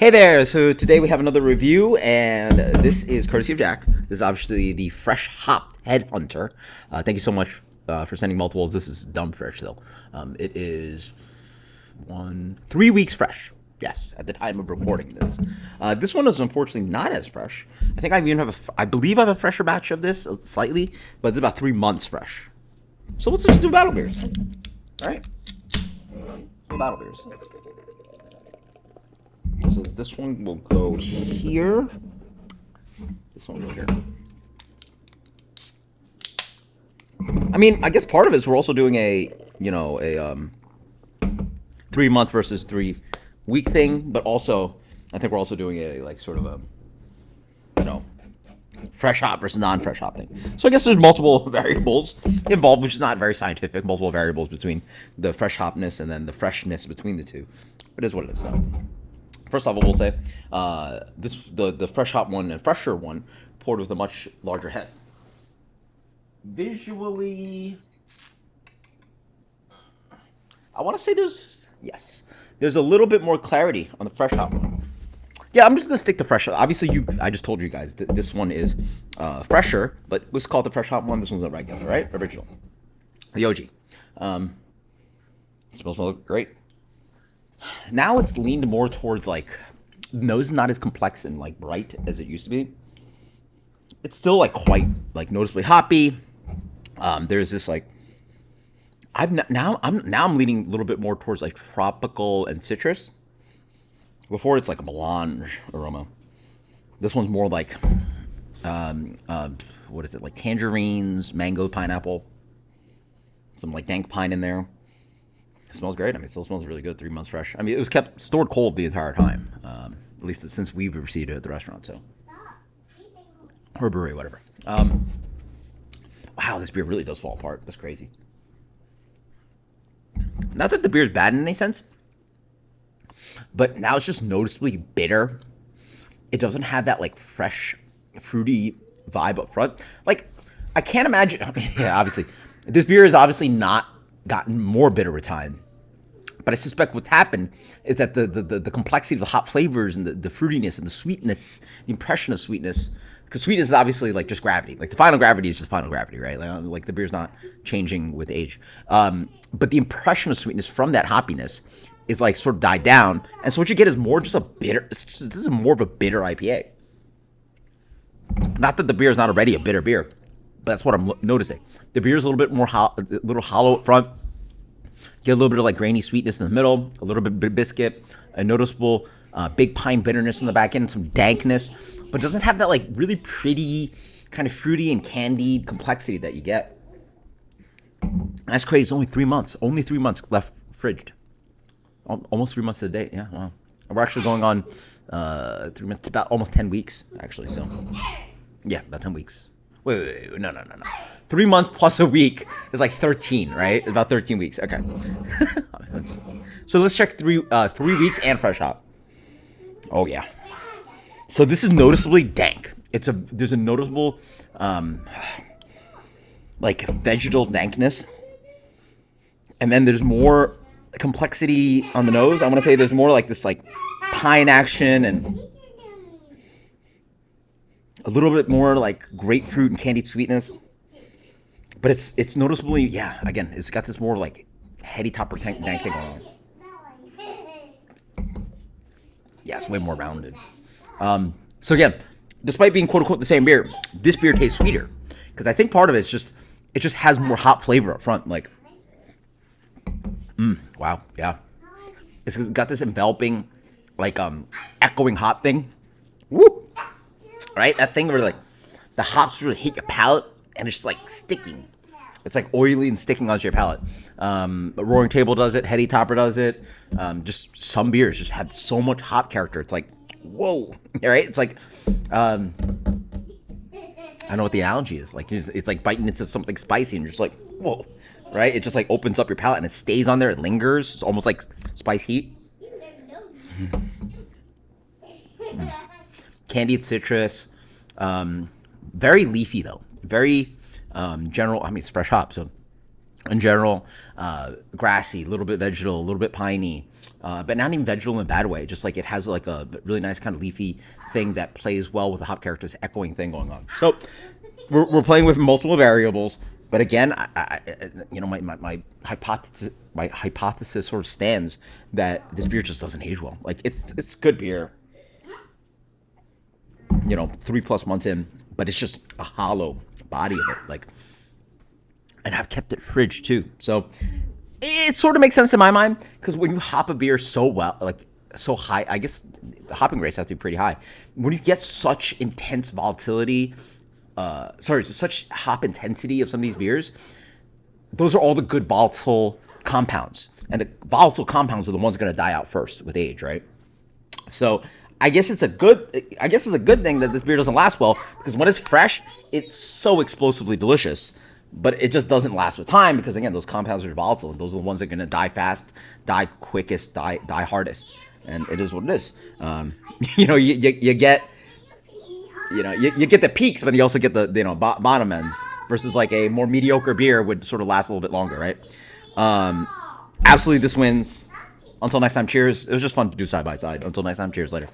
Hey there! So today we have another review, and this is courtesy of Jack. This is obviously the Fresh Hopped Headhunter. Thank you so much for sending multiples. This is dumb fresh though. It is 3 weeks fresh. Yes, at the time of recording this. This one is unfortunately not as fresh. I think I even have I believe I have a fresher batch of this slightly, but it's about 3 months fresh. So let's just do battle beers. All right, battle beers. So this one will go here. This one will go here. I mean, I guess part of it is we're also doing a 3 month versus 3 week thing, but also I think we're also doing a sort of a fresh hop versus non-fresh hop thing. So I guess there's multiple variables involved, which is not very scientific. Multiple variables between the fresh hopness and then the freshness between the two. It is what it is, though. First off, I will say the fresh hop one and fresher one poured with a much larger head. Visually, I want to say there's a little bit more clarity on the fresh hop one. Yeah, I'm just gonna stick to fresh. Obviously, I just told you guys that this one is fresher, but let's call it the fresh hop one. This one's the regular, right? Original, the OG. Smells great. Now it's leaned more towards the nose is not as complex and bright as it used to be. It's still quite noticeably hoppy. There's this I'm leaning a little bit more towards tropical and citrus. Before it's a melange aroma. This one's more what is it, tangerines, mango, pineapple, some dank pine in there. It smells great. I mean, it still smells really good. 3 months fresh. I mean, it was kept stored cold the entire time, at least since we've received it at the restaurant. So, or brewery, whatever. Wow, this beer really does fall apart. That's crazy. Not that the beer is bad in any sense, but now it's just noticeably bitter. It doesn't have that fresh, fruity vibe up front. I can't imagine. I mean, yeah, obviously, this beer is obviously not gotten more bitter with time, but I suspect what's happened is that the complexity of the hop flavors and the fruitiness and the sweetness, the impression of sweetness, because sweetness is obviously just gravity. The final gravity is just final gravity, right? The beer's not changing with age, but the impression of sweetness from that hoppiness is sort of died down, and so what you get is more just a bitter. This is more of a bitter IPA. Not that the beer is not already a bitter beer, but that's what I'm noticing. The beer is a little bit more a little hollow up front. Get a little bit of grainy sweetness in the middle, a little bit of biscuit, a noticeable big pine bitterness in the back end, some dankness, but doesn't have that really pretty kind of fruity and candied complexity that you get. And that's crazy. It's only 3 months. Only 3 months left fridged. Almost 3 months to the date. Yeah, wow. We're actually going on 3 months, about almost 10 weeks actually. So yeah, about 10 weeks. Wait, no. 3 months plus a week is 13, right? About 13 weeks. Okay. So let's check 3 weeks and fresh hop. Oh yeah. So this is noticeably dank. There's a noticeable vegetal dankness, and then there's more complexity on the nose. I want to say there's more this pine action and a little bit more grapefruit and candied sweetness, but it's noticeably, yeah, again, it's got this more heady topper dank thing going on. Yeah, it's way more rounded. So again, despite being quote unquote the same beer, this beer tastes sweeter because I think part of it is it just has more hop flavor up front. Wow, yeah, it's got this enveloping, echoing hop thing. Woo! Right, that thing where the hops really hit your palate and it's just sticking. It's oily and sticking onto your palate. But Roaring Table does it. Heady Topper does it. Just some beers just have so much hop character. It's whoa, right? It's I don't know what the analogy is. It's biting into something spicy and you're just whoa, right? It just opens up your palate and it stays on there. It lingers. It's almost like spice heat. Candied citrus, very leafy though, very general. I mean, it's fresh hop, so in general. Grassy, a little bit vegetal, a little bit piney, but not even vegetal in a bad way. Just like it has like a really nice kind of leafy thing that plays well with the hop character's echoing thing going on. So we're playing with multiple variables, but again, my hypothesis sort of stands that this beer just doesn't age well. Like it's good beer, 3+ months in, but it's just a hollow body of it. Like, and I've kept it fridge too, so it sort of makes sense in my mind because when you hop a beer so well, like so high, I guess the hopping rates have to be pretty high. When you get such intense volatility, such hop intensity of some of these beers, those are all the good volatile compounds, and the volatile compounds are the ones going to die out first with age, right? So I guess it's a good thing that this beer doesn't last well because when it's fresh, it's so explosively delicious, but it just doesn't last with time because again, those compounds are volatile, and those are the ones that are going to die fast, die quickest, die hardest, and it is what it is. You get you get the peaks, but you also get the bottom ends versus like a more mediocre beer would sort of last a little bit longer, right? Absolutely, this wins. Until next time, cheers. It was just fun to do side by side. Until next time, cheers. Later.